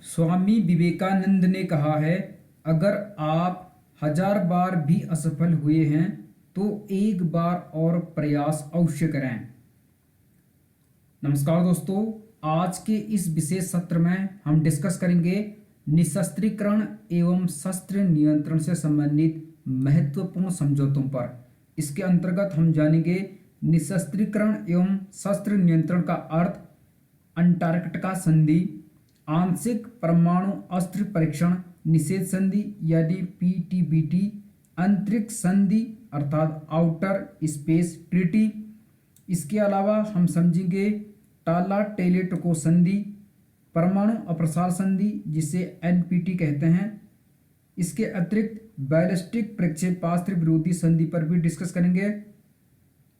स्वामी विवेकानंद ने कहा है, अगर आप 1000 बार भी असफल हुए हैं तो एक बार और प्रयास अवश्य करें। नमस्कार दोस्तों, आज के इस विशेष सत्र में हम डिस्कस करेंगे निशस्त्रीकरण एवं शस्त्र नियंत्रण से संबंधित महत्वपूर्ण समझौतों पर। इसके अंतर्गत हम जानेंगे निशस्त्रीकरण एवं शस्त्र नियंत्रण का अर्थ, अंटार्कटिका संधि, आंशिक परमाणु अस्त्र परीक्षण निषेध संधि यानी पीटीबीटी, अंतरिक्ष संधि अर्थात आउटर स्पेस ट्रीटी। इसके अलावा हम समझेंगे टाला टेलीटोको संधि, परमाणु अप्रसार संधि जिसे एनपीटी कहते हैं। इसके अतिरिक्त बैलिस्टिक प्रक्षेपास्त्र विरोधी संधि पर भी डिस्कस करेंगे।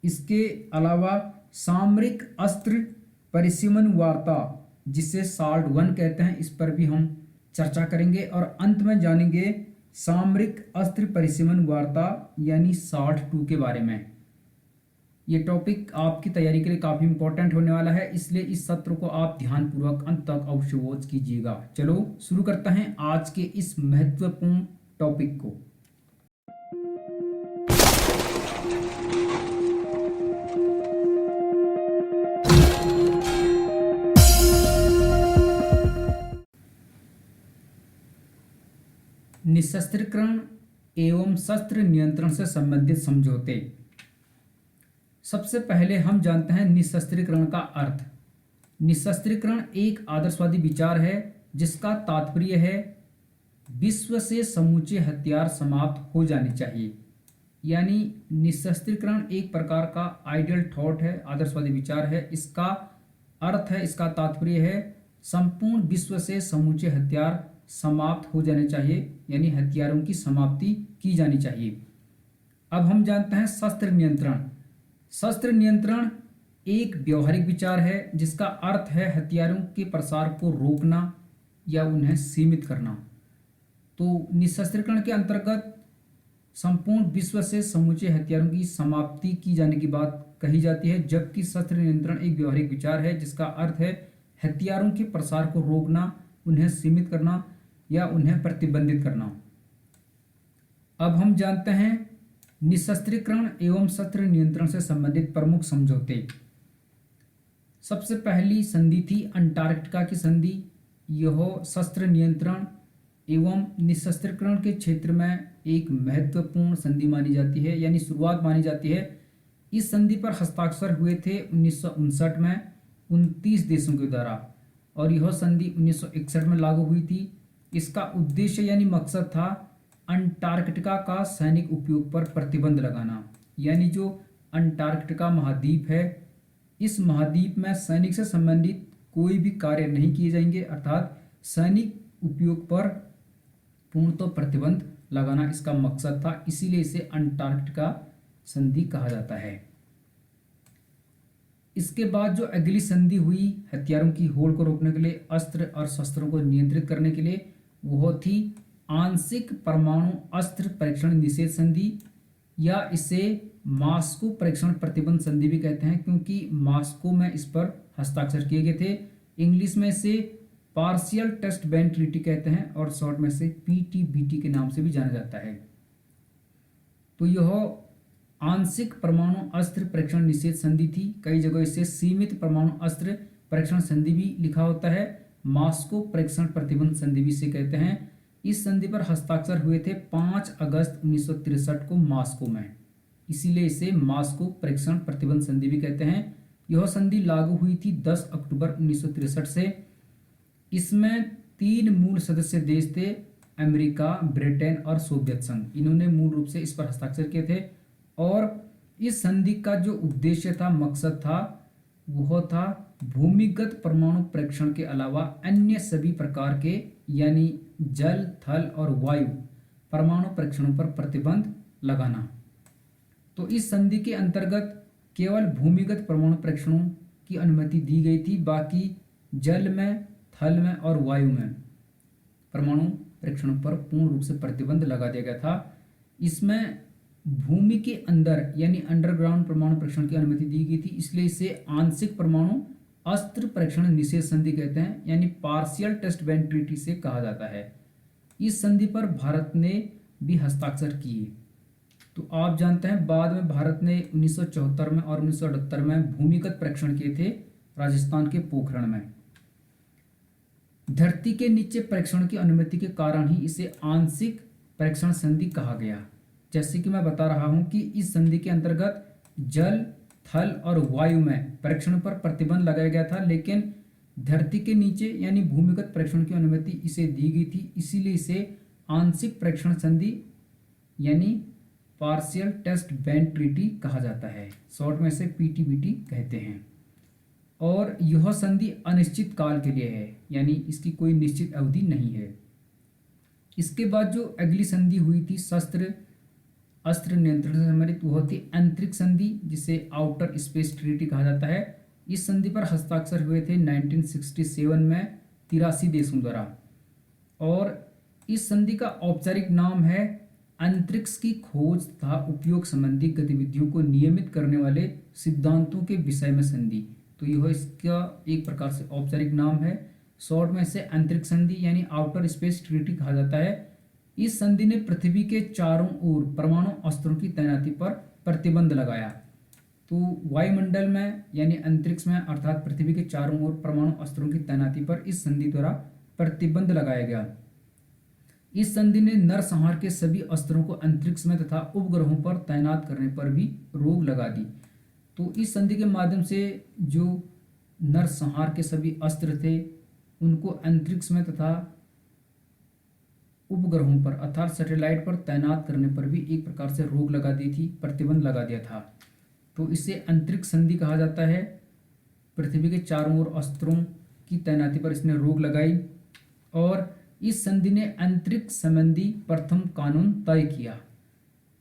इसके अलावा सामरिक अस्त्र परिसीमन वार्ता जिसे साल्ट 1 कहते हैं, इस पर भी हम चर्चा करेंगे। और अंत में जानेंगे सामरिक अस्त्र परिसीमन वार्ता यानी साल्ट 2 के बारे में। ये टॉपिक आपकी तैयारी के लिए काफ़ी इंपॉर्टेंट होने वाला है, इसलिए इस सत्र को आप ध्यानपूर्वक अंत तक अवश्य वॉच कीजिएगा। चलो शुरू करते हैं आज के इस महत्वपूर्ण टॉपिक को। निशस्त्रीकरण एवं शस्त्र नियंत्रण से संबंधित समझौते। सबसे पहले हम जानते हैं निशस्त्रीकरण का अर्थ। निशस्त्रीकरण एक आदर्शवादी विचार है जिसका तात्पर्य है विश्व से समूचे हथियार समाप्त हो जाने चाहिए। यानी निशस्त्रीकरण एक प्रकार का आइडियल थॉट है, आदर्शवादी विचार है। इसका अर्थ है, इसका तात्पर्य है संपूर्ण विश्व से समूचे हथियार समाप्त हो जाने चाहिए, यानी हथियारों की समाप्ति की जानी चाहिए। अब हम जानते हैं शस्त्र नियंत्रण। शस्त्र नियंत्रण एक व्यवहारिक विचार है जिसका अर्थ है हथियारों के प्रसार को रोकना या उन्हें सीमित करना। तो निशस्त्रीकरण के अंतर्गत संपूर्ण विश्व से समूचे हथियारों की समाप्ति की जाने की बात कही जाती है, जबकि शस्त्र नियंत्रण एक व्यवहारिक विचार है जिसका अर्थ है हथियारों के प्रसार को रोकना, उन्हें सीमित करना या उन्हें प्रतिबंधित करना। अब हम जानते हैं निशस्त्रीकरण एवं शस्त्र नियंत्रण से संबंधित प्रमुख समझौते। सबसे पहली संधि थी अंटार्कटिका की संधि। यह शस्त्र नियंत्रण एवं निशस्त्रीकरण के क्षेत्र में एक महत्वपूर्ण संधि मानी जाती है, यानी शुरुआत मानी जाती है। इस संधि पर हस्ताक्षर हुए थे 1959 में 29 देशों के द्वारा, और यह संधि 1961 में लागू हुई थी। इसका उद्देश्य यानी मकसद था अंटार्कटिका का सैनिक उपयोग पर प्रतिबंध लगाना। यानी जो अंटार्कटिका महाद्वीप है, इस महाद्वीप में सैनिक से संबंधित कोई भी कार्य नहीं किए जाएंगे, अर्थात सैनिक उपयोग पर पूर्णतः प्रतिबंध लगाना इसका मकसद था। इसीलिए इसे अंटार्कटिका संधि कहा जाता है। इसके बाद जो अगली संधि हुई हथियारों की होड़ को रोकने के लिए, अस्त्र और शस्त्रों को नियंत्रित करने के लिए, वह थी आंशिक परमाणु अस्त्र परीक्षण निषेध संधि, या इसे मास्को परीक्षण प्रतिबंध संधि भी कहते हैं, क्योंकि मास्को में इस पर हस्ताक्षर किए गए थे। इंग्लिश में इसे पार्शियल टेस्ट बैन ट्रीटी कहते हैं और शॉर्ट में से पीटीबीटी के नाम से भी जाना जाता है। तो यह आंशिक परमाणु अस्त्र परीक्षण निषेध संधि थी। कई जगह इसे सीमित परमाणु अस्त्र परीक्षण संधि भी लिखा होता है। मास्को परीक्षण प्रतिबंध संधि भी इसे कहते हैं। इस संधि पर हस्ताक्षर हुए थे 5 अगस्त 1963 को मास्को में, इसीलिए इसे मास्को परीक्षण प्रतिबंध संधि भी कहते हैं। यह संधि लागू हुई थी 10 अक्टूबर 1963 से। इसमें 3 मूल सदस्य देश थे, अमेरिका, ब्रिटेन और सोवियत संघ। इन्होंने मूल रूप से इस पर हस्ताक्षर किए थे। और इस संधि का जो उद्देश्य था, मकसद था, वह था भूमिगत परमाणु परीक्षण के अलावा अन्य सभी प्रकार के यानी जल, थल और वायु परमाणु परीक्षणों पर प्रतिबंध लगाना। तो इस संधि के अंतर्गत केवल भूमिगत परमाणु परीक्षणों की अनुमति दी गई थी, बाकी जल में, थल में और वायु में परमाणु परीक्षणों पर पूर्ण रूप से प्रतिबंध लगा दिया गया था। इसमें भूमि के अंदर यानी अंडरग्राउंड परमाणु परीक्षण की अनुमति दी गई थी, इसलिए इसे आंशिक परमाणु अस्त्र परीक्षण निषेध संधि कहते हैं, यानी पार्शियल टेस्ट बैन ट्रीटी से कहा जाता है। इस संधि पर भारत ने भी हस्ताक्षर किए। तो आप जानते हैं बाद में भारत ने 1974 में और 1978 में भूमिगत परीक्षण किए थे राजस्थान के पोखरण में। धरती के नीचे परीक्षण की अनुमति के कारण ही इसे आंशिक परीक्षण संधि कहा गया। जैसे कि मैं बता रहा हूं कि इस संधि के अंतर्गत जल, थल और वायु में परीक्षण पर प्रतिबंध लगाया गया था, लेकिन धरती के नीचे यानी भूमिगत परीक्षण की अनुमति इसे दी गई थी। इसीलिए इसे आंशिक परीक्षण संधि यानी पार्शियल टेस्ट बैन ट्रीटी कहा जाता है। शॉर्ट में इसे पीटीबीटी कहते हैं। और यह संधि अनिश्चित काल के लिए है, यानी इसकी कोई निश्चित अवधि नहीं है। इसके बाद जो अगली संधि हुई थी शस्त्र अस्त्र नियंत्रण से संबंधित, वह थी अंतरिक्ष संधि, जिसे आउटर स्पेस ट्रीटी कहा जाता है। इस संधि पर हस्ताक्षर हुए थे 1967 में 83 देशों द्वारा। और इस संधि का औपचारिक नाम है अंतरिक्ष की खोज तथा उपयोग संबंधी गतिविधियों को नियमित करने वाले सिद्धांतों के विषय में संधि। तो यह इसका एक प्रकार से औपचारिक नाम है। शॉर्ट में इसे अंतरिक्ष संधि यानी आउटर स्पेस ट्रीटी कहा जाता है। इस संधि ने पृथ्वी के चारों ओर परमाणु अस्त्रों की तैनाती पर प्रतिबंध लगाया। तो वायुमंडल में यानी अंतरिक्ष में अर्थात पृथ्वी के चारों ओर परमाणु अस्त्रों की तैनाती पर इस संधि द्वारा प्रतिबंध लगाया गया। इस संधि ने नरसंहार के सभी अस्त्रों को अंतरिक्ष में तथा उपग्रहों पर तैनात करने पर भी रोक लगा दी। तो इस संधि के माध्यम से जो नरसंहार के सभी अस्त्र थे उनको अंतरिक्ष में तथा उपग्रहों पर अर्थात सैटेलाइट पर तैनात करने पर भी एक प्रकार से रोक लगा दी थी, प्रतिबंध लगा दिया था। तो इसे अंतरिक्ष संधि कहा जाता है। पृथ्वी के चारों ओर अस्त्रों की तैनाती पर इसने रोक लगाई। और इस संधि ने अंतरिक्ष संबंधी प्रथम कानून तय किया।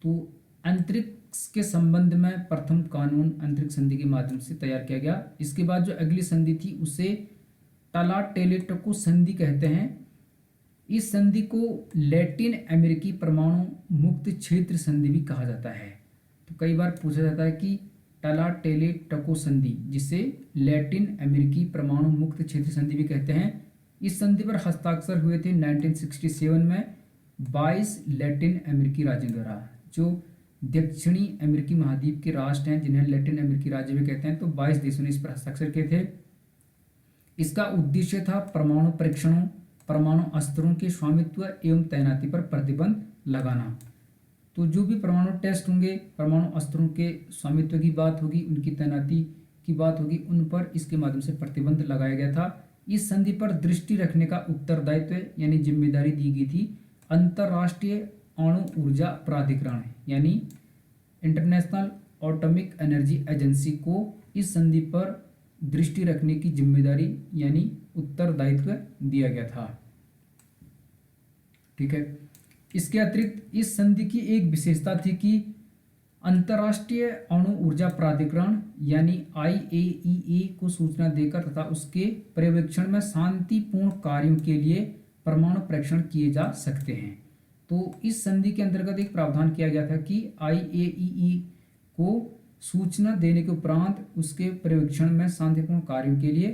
तो अंतरिक्ष के संबंध में प्रथम कानून अंतरिक्ष संधि के माध्यम से तैयार किया गया। इसके बाद जो अगली संधि थी उसे टलाटेलेटको संधि कहते हैं। इस संधि को लैटिन अमेरिकी परमाणु मुक्त क्षेत्र संधि भी कहा जाता है। तो कई बार पूछा जाता है कि टलाटेलेटको संधि, जिसे लैटिन अमेरिकी परमाणु मुक्त क्षेत्र संधि भी कहते हैं, इस संधि पर हस्ताक्षर हुए थे 1967 में 22 लैटिन अमेरिकी राज्यों द्वारा। जो दक्षिणी अमेरिकी महाद्वीप के राष्ट्र हैं जिन्हें लैटिन अमेरिकी राज्य भी कहते हैं, तो 22 देशों ने इस पर हस्ताक्षर किए थे। इसका उद्देश्य था परमाणु परीक्षणों, परमाणु अस्त्रों के स्वामित्व एवं तैनाती पर प्रतिबंध लगाना। तो जो भी परमाणु टेस्ट होंगे, परमाणु अस्त्रों के स्वामित्व की बात होगी, उनकी तैनाती की बात होगी, उन पर इसके माध्यम से प्रतिबंध लगाया गया था। इस संधि पर दृष्टि रखने का उत्तरदायित्व यानी जिम्मेदारी दी गई थी अंतर्राष्ट्रीय अणु ऊर्जा प्राधिकरण यानी इंटरनेशनल एटॉमिक एनर्जी एजेंसी को इस संधि पर दृष्टि रखने की जिम्मेदारी यानी उत्तरदायित्व दिया गया था। ठीक है। इसके अतिरिक्त इस संधि की एक विशेषता थी कि अंतर्राष्ट्रीय अणु ऊर्जा प्राधिकरण यानी IAEA को सूचना देकर तथा उसके पर्यवेक्षण में शांतिपूर्ण कार्यों के लिए परमाणु परीक्षण किए जा सकते हैं। तो इस संधि के अंतर्गत एक प्रावधान किया गया था कि IAEA को सूचना देने के उपरांत उसके पर्यवेक्षण में शांतिपूर्ण कार्यों के लिए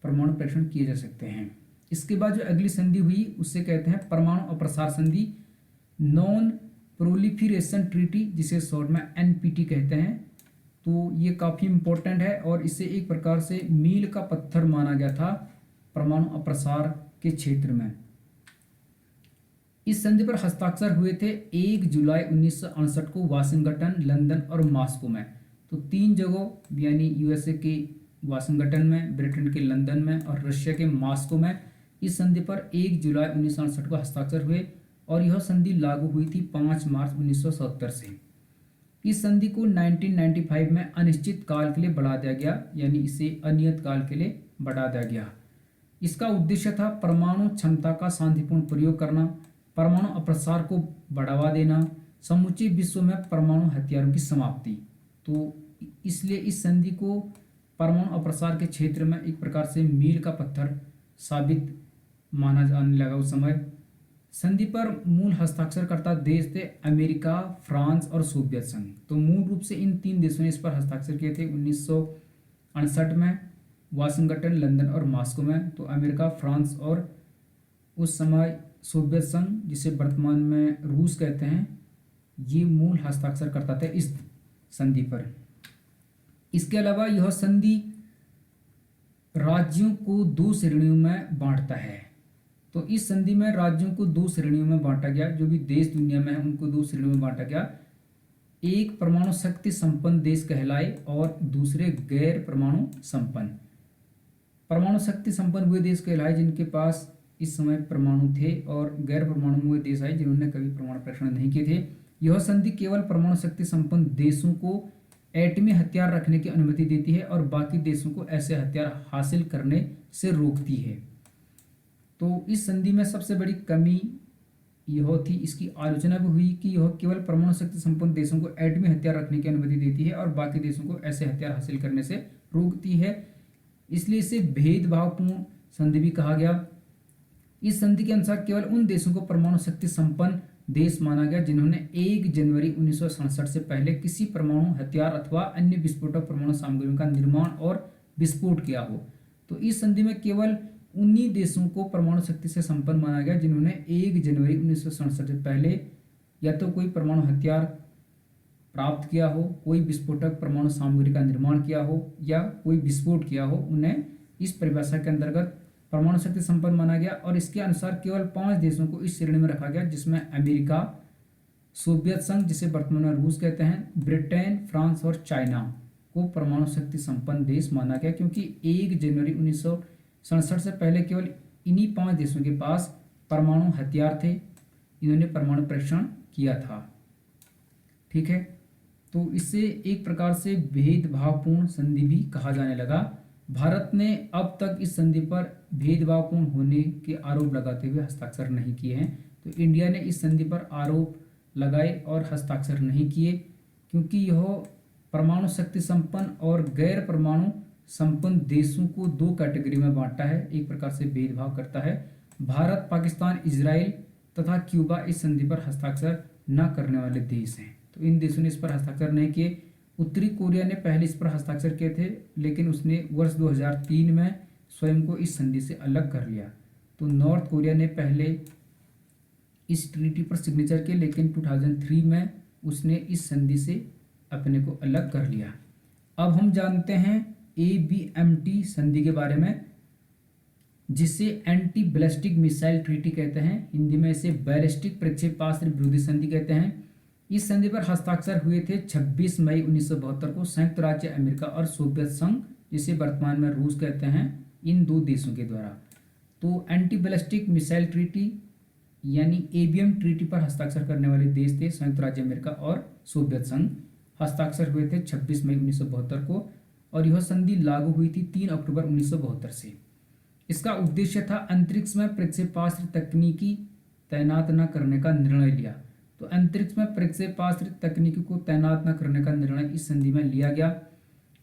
परमाणु परीक्षण किए जा सकते हैं। इसके बाद जो अगली संधि हुई उससे कहते हैं परमाणु अप्रसार संधि, नॉन प्रोलिफरेशन ट्रीटी, जिसे शॉर्ट में NPT कहते हैं। तो ये काफ़ी इंपॉर्टेंट है और इसे एक प्रकार से मील का पत्थर माना गया था परमाणु अप्रसार के क्षेत्र में। इस संधि पर हस्ताक्षर हुए थे 1 जुलाई 1968 को वाशिंगटन, लंदन और मॉस्को में। तो 3 जगहों यानी USA के वाशिंगटन में, ब्रिटेन के लंदन में और रशिया के मॉस्को में इस संधि पर 1 जुलाई 1968 को हस्ताक्षर हुए और यह संधि लागू हुई थी 5 मार्च 1970 से। इस संधि को 1995 में अनिश्चित काल के लिए बढ़ा दिया गया, यानी इसे अनियत काल के लिए बढ़ा दिया गया। इसका उद्देश्य था परमाणु क्षमता का शांतिपूर्ण प्रयोग करना, परमाणु अप्रसार को बढ़ावा देना, समूचे विश्व में परमाणु हथियारों की समाप्ति। तो इसलिए इस संधि को परमाणु अप्रसार के क्षेत्र में एक प्रकार से मील का पत्थर साबित माना जाने लगा उस समय। संधि पर मूल हस्ताक्षरकर्ता देश थे अमेरिका, फ्रांस और सोवियत संघ। तो मूल रूप से इन 3 देशों ने इस पर हस्ताक्षर किए थे 1968 में, वाशिंगटन, लंदन और मॉस्को में। तो अमेरिका, फ्रांस और उस समय सोवियत संघ, जिसे वर्तमान में रूस कहते हैं, ये मूल हस्ताक्षर करता था इस संधि पर। इसके अलावा यह संधि राज्यों को दो श्रेणियों में बांटता है। तो इस संधि में राज्यों को दो श्रेणियों में बांटा गया, जो भी देश दुनिया में है उनको दो श्रेणियों में बांटा गया। एक परमाणु शक्ति संपन्न देश कहलाए और दूसरे गैर परमाणु संपन्न। परमाणु शक्ति संपन्न हुए देश कहलाए जिनके पास इस समय परमाणु थे, और गैर परमाणु हुए देश आए जिन्होंने कभी परमाणु परीक्षण नहीं किए थे। यह संधि केवल परमाणु शक्ति संपन्न देशों को एटमी हथियार रखने की अनुमति देती है और बाकी देशों को ऐसे हथियार हासिल करने से रोकती है। तो इस संधि में सबसे बड़ी कमी यह थी, इसकी आलोचना भी हुई कि यह केवल परमाणु शक्ति संपन्न देशों को एटमी हथियार रखने की अनुमति देती है और बाकी देशों को ऐसे हथियार हासिल करने से रोकती है, इसलिए इसे भेदभावपूर्ण संधि भी कहा गया। इस संधि के अनुसार केवल उन देशों को परमाणु शक्ति संपन्न देश माना गया जिन्होंने 1 जनवरी 1967 से पहले किसी परमाणु हथियार अथवा अन्य विस्फोटक परमाणु सामग्रियों का निर्माण और विस्फोट किया हो। तो इस संधि में केवल उन्हीं देशों को परमाणु शक्ति से संपन्न माना गया जिन्होंने 1 जनवरी 1967 से पहले या तो कोई परमाणु हथियार प्राप्त किया हो, कोई विस्फोटक परमाणु सामग्री का निर्माण किया हो या कोई विस्फोट किया हो, उन्हें इस परिभाषा के अंतर्गत परमाणु शक्ति संपन्न माना गया। और इसके अनुसार केवल 5 देशों को इस श्रेणी में रखा गया, जिसमें अमेरिका, सोवियत संघ जिसे वर्तमान में रूस कहते हैं, ब्रिटेन, फ्रांस और चाइना को परमाणु शक्ति संपन्न देश माना गया, क्योंकि 1 जनवरी 1967 से पहले केवल इन्हीं 5 देशों के पास परमाणु हथियार थे, इन्होंने परमाणु परीक्षण किया था। ठीक है, तो इससे एक प्रकार से भेदभावपूर्ण संधि भी कहा जाने लगा। भारत ने अब तक इस संधि पर भेदभावपूर्ण होने के आरोप लगाते हुए हस्ताक्षर नहीं किए हैं। तो इंडिया ने इस संधि पर आरोप लगाए और हस्ताक्षर नहीं किए, क्योंकि यह परमाणु शक्ति संपन्न और गैर परमाणु संपन्न देशों को 2 कैटेगरी में बांटता है, एक प्रकार से भेदभाव करता है। भारत, पाकिस्तान, इजराइल तथा क्यूबा इस संधि पर हस्ताक्षर न करने वाले देश हैं। तो इन देशों ने इस पर हस्ताक्षर नहीं किए। उत्तरी कोरिया ने पहले इस पर हस्ताक्षर किए थे, लेकिन उसने वर्ष 2003 में स्वयं को इस संधि से अलग कर लिया। तो नॉर्थ कोरिया ने पहले इस ट्रीटी पर सिग्नेचर किए, लेकिन 2003 में उसने इस संधि से अपने को अलग कर लिया। अब हम जानते हैं ABMT संधि के बारे में, जिसे एंटी बैलिस्टिक मिसाइल ट्रीटी कहते हैं, हिंदी में इसे बैलिस्टिक प्रक्षेपास्त्र विरोधी संधि कहते हैं। इस संधि पर हस्ताक्षर हुए थे 26 मई 1972 को संयुक्त राज्य अमेरिका और सोवियत संघ, जिसे वर्तमान में रूस कहते हैं, इन 2 देशों के द्वारा। तो एंटी बैलिस्टिक मिसाइल ट्रीटी यानी ABM ट्रीटी पर हस्ताक्षर करने वाले देश थे संयुक्त राज्य अमेरिका और सोवियत संघ। हस्ताक्षर हुए थे 26 मई 1972 को, और यह संधि लागू हुई थी 3 अक्टूबर 1972 से। इसका उद्देश्य था अंतरिक्ष में प्रक्षेपास्त्र तकनीकी तैनात न करने का निर्णय लिया। तो अंतरिक्ष में प्रक्षेपास्त्र तकनीकी को तैनात न करने का निर्णय इस संधि में लिया गया।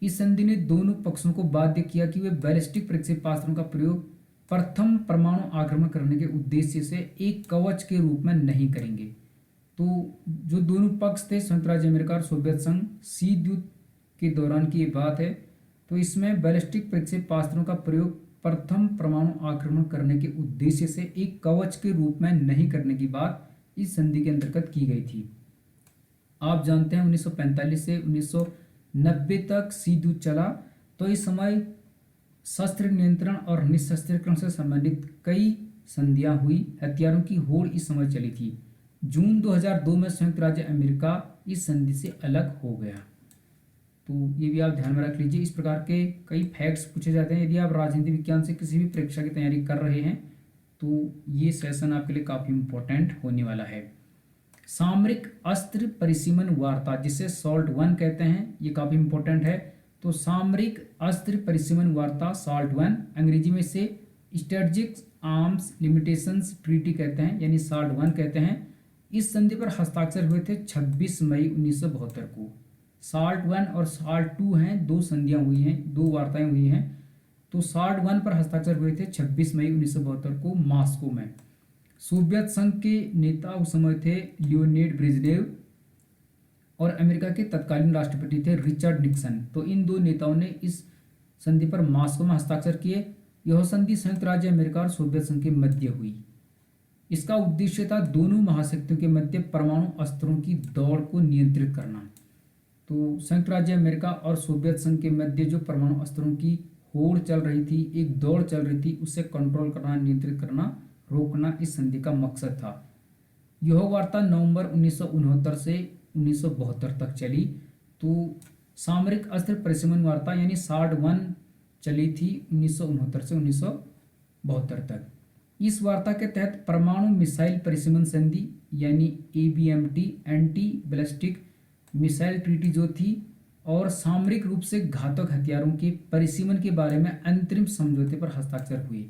इस संधि ने दोनों पक्षों को बाध्य किया कि वे बैलिस्टिक प्रक्षेपास्त्रों का प्रयोग प्रथम परमाणु आक्रमण करने के उद्देश्य से एक कवच के रूप में नहीं करेंगे। तो जो दोनों पक्ष थे, संयुक्त राज्य अमेरिका और सोवियत संघ, शीत युद्ध के दौरान की ये बात है। तो इसमें बैलिस्टिक प्रक्षेपास्त्रों का प्रयोग प्रथम परमाणु आक्रमण करने के उद्देश्य से एक कवच के रूप में नहीं करने की बात इस संधि के अंतर्गत की गई थी। आप जानते हैं 1945 से 1990 तक शीत युद्ध चला। तो इस समय शस्त्र नियंत्रण और निशस्त्रीकरण से संबंधित कई संधियां हुई। हथियारों की होड़ इस समय चली थी। जून 2002 में संयुक्त राज्य अमेरिका इस संधि से अलग हो गया। तो ये भी आप ध्यान में रख लीजिए। इस प्रकार के कई फैक्ट्स पूछे जाते हैं। यदि आप राजनीति विज्ञान से किसी भी परीक्षा की तैयारी कर रहे हैं तो ये सेशन आपके लिए काफ़ी इम्पोर्टेंट होने वाला है। सामरिक अस्त्र परिसीमन वार्ता, जिसे SALT I कहते हैं, ये काफ़ी इम्पोर्टेंट है। तो सामरिक अस्त्र परिसीमन वार्ता SALT I, अंग्रेजी में इसे स्ट्रेटेजिक आर्म्स लिमिटेशंस ट्रीटी कहते हैं, यानी SALT I कहते हैं। इस संधि पर हस्ताक्षर हुए थे 26 मई 1972 को। SALT I और SALT II हैं, 2 संधियां हुई हैं, 2 वार्ताएं हुई हैं। तो SALT I पर हस्ताक्षर हुए थे 26 मई 1972 को मॉस्को में। सोवियत संघ के नेता उस समय थे लियोनिड ब्रेजनेव और अमेरिका के तत्कालीन राष्ट्रपति थे रिचर्ड निक्सन। तो इन 2 नेताओं ने इस संधि पर मॉस्को में हस्ताक्षर किए। यह संधि संयुक्त राज्य अमेरिका और सोवियत संघ के मध्य हुई। इसका उद्देश्य था दोनों महाशक्तियों के मध्य परमाणु अस्त्रों की दौड़ को नियंत्रित करना। तो संयुक्त राज्य अमेरिका और सोवियत संघ के मध्य जो परमाणु अस्त्रों की होड़ चल रही थी, एक दौड़ चल रही थी, उससे कंट्रोल करना, नियंत्रित करना, रोकना इस संधि का मकसद था। यह वार्ता नवंबर 1969 से 1972 तक चली। तो सामरिक अस्त्र परिशमन वार्ता यानी SALT-1 चली थी 1969 से 1972 तक। इस वार्ता के तहत परमाणु मिसाइल परिशमन संधि यानी ABMT, anti ballistic missile treaty जो थी, और सामरिक रूप से घातक हथियारों के परिसीमन के बारे में अंतरिम समझौते पर हस्ताक्षर हुए।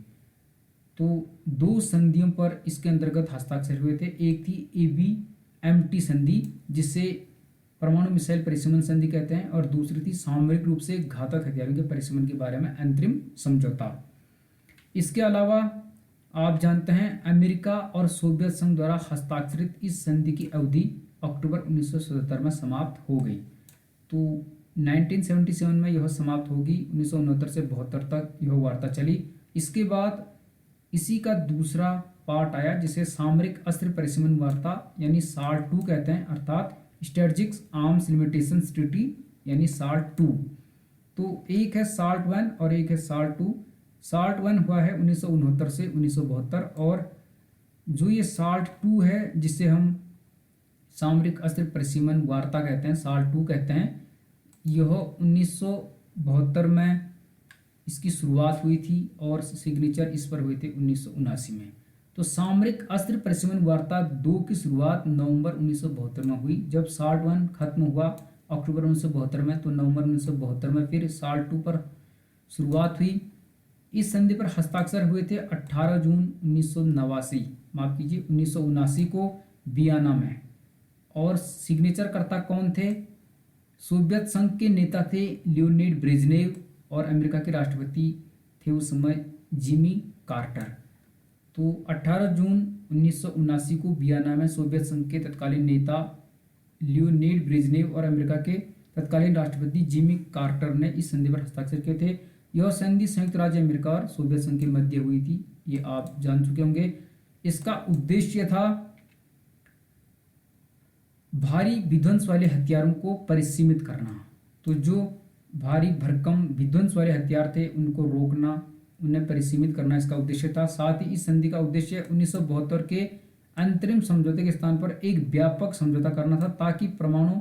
तो दो संधियों पर इसके अंतर्गत हस्ताक्षर हुए थे। एक थी ABMT संधि जिसे परमाणु मिसाइल परिसीमन संधि कहते हैं, और दूसरी थी सामरिक रूप से घातक हथियारों के परिसीमन के बारे में अंतरिम समझौता। इसके अलावा आप जानते हैं अमेरिका और सोवियत संघ द्वारा हस्ताक्षरित इस संधि की अवधि अक्टूबर 1977 में समाप्त हो गई। तो 1977 में यह समाप्त होगी। 1969 से 72 तक यह वार्ता चली। इसके बाद इसी का दूसरा पार्ट आया जिसे सामरिक अस्त्र परिशमन वार्ता यानी SALT-2 कहते हैं, अर्थात स्ट्रेटेजिक आर्म्स लिमिटेशंस ट्रीटी यानी SALT-2। तो एक है SALT-1 और एक है SALT-2। SALT-1 हुआ है 1969 से 1972, और जो ये SALT-2 है जिसे हम सामरिक अस्त्र परिसीमन वार्ता कहते हैं, SALT-2 कहते हैं, यह 1972 में इसकी शुरुआत हुई थी और सिग्नेचर इस पर हुए थे 1979 में। तो सामरिक अस्त्र परिशमन वार्ता 2 की शुरुआत नवंबर 1972 में हुई। जब SALT-1 खत्म हुआ अक्टूबर 1972 में, तो नवंबर 1972 में फिर SALT-2 पर शुरुआत हुई। इस संधि पर हस्ताक्षर हुए थे 18 जून 1979, माफ कीजिए 1979 को वियना में। और सिग्नेचर कर्ता कौन थे? सोवियत संघ के नेता थे लियोनिड ब्रेजनेव, और अमेरिका के राष्ट्रपति थे उस समय जिमी कार्टर। तो 18 जून 1979 को वियना में सोवियत संघ के तत्कालीन नेता लियोनिड ब्रेजनेव और अमेरिका के तत्कालीन राष्ट्रपति जिमी कार्टर ने इस संधि पर हस्ताक्षर किए थे। यह संधि संयुक्त राज्य अमेरिका और सोवियत संघ के मध्य हुई थी, ये आप जान चुके होंगे। इसका उद्देश्य था भारी विध्वंस वाले हथियारों को परिसीमित करना। तो जो भारी भरकम विध्वंस वाले हथियार थे उनको रोकना, उन्हें परिसीमित करना इसका उद्देश्य था। साथ ही इस संधि का उद्देश्य 1972 के अंतरिम समझौते के स्थान पर एक व्यापक समझौता करना था, ताकि परमाणु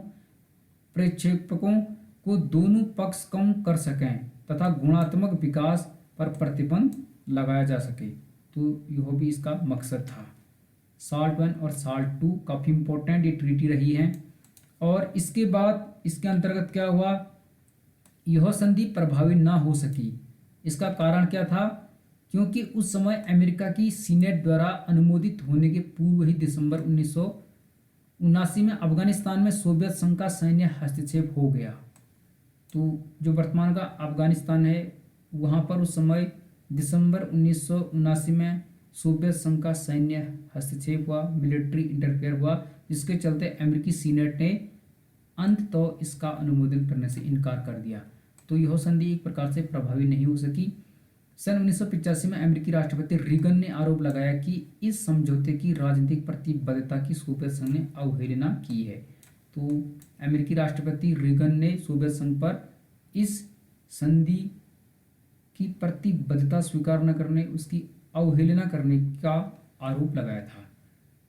प्रक्षेपकों को दोनों पक्ष कम कर सकें तथा गुणात्मक विकास पर प्रतिबंध लगाया जा सके। तो यह भी इसका मकसद था। SALT-1 और SALT-2 काफ़ी इंपॉर्टेंट ये ट्रीटी रही है। और इसके बाद इसके अंतर्गत क्या हुआ, यह संधि प्रभावी ना हो सकी। इसका कारण क्या था? क्योंकि उस समय अमेरिका की सीनेट द्वारा अनुमोदित होने के पूर्व ही दिसंबर 1979 में अफगानिस्तान में सोवियत संघ का सैन्य हस्तक्षेप हो गया। तो जो वर्तमान का अफगानिस्तान है वहाँ पर उस समय दिसंबर 1979 में सोवियत संघ का सैन्य हस्तक्षेप हुआ, मिलिट्री इंटरफेयर हुआ, जिसके चलते अमेरिकी सीनेट ने अंततः इसका अनुमोदन करने से इनकार कर दिया। तो यह संधि एक प्रकार से प्रभावी नहीं हो सकी। सन 1985 में अमेरिकी राष्ट्रपति रीगन ने आरोप लगाया कि इस समझौते की राजनीतिक प्रतिबद्धता की सोवियत संघ ने अवहेलना की है। तो अमेरिकी राष्ट्रपति रीगन ने सोवियत संघ पर इस संधि की प्रतिबद्धता स्वीकार न करने, उसकी अवहेलना करने का आरोप लगाया था।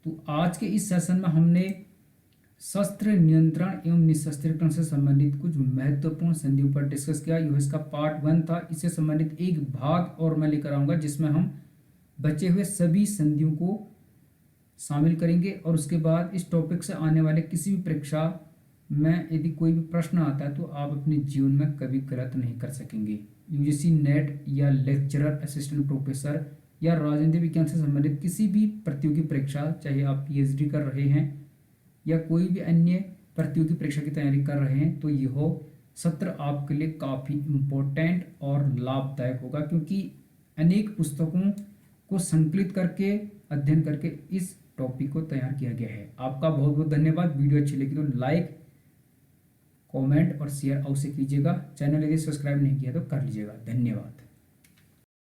तो आज के इस सेशन में हमने शस्त्र नियंत्रण एवं निशस्त्रीकरण से संबंधित कुछ महत्वपूर्ण संधियों पर डिस्कस किया। यह इसका पार्ट 1 था। इससे संबंधित एक भाग और मैं लेकर आऊँगा जिसमें हम बचे हुए सभी संधियों को शामिल करेंगे, और उसके बाद इस टॉपिक से आने वाले किसी भी परीक्षा में यदि कोई भी प्रश्न आता है तो आप अपने जीवन में कभी गलत नहीं कर सकेंगे। UGC नेट या लेक्चरर, असिस्टेंट प्रोफेसर या राजनीति विज्ञान से संबंधित किसी भी प्रतियोगी परीक्षा, चाहे आप PhD कर रहे हैं या कोई भी अन्य प्रतियोगी परीक्षा की तैयारी कर रहे हैं, तो यह सत्र आपके लिए काफ़ी इम्पोर्टेंट और लाभदायक होगा, क्योंकि अनेक पुस्तकों को संकलित करके अध्ययन करके इस टॉपिक को तैयार किया गया है। आपका बहुत बहुत धन्यवाद। वीडियो अच्छी लगी तो लाइक, कमेंट और शेयर अवश्य कीजिएगा। चैनल यदि सब्सक्राइब नहीं किया तो कर लीजिएगा। धन्यवाद।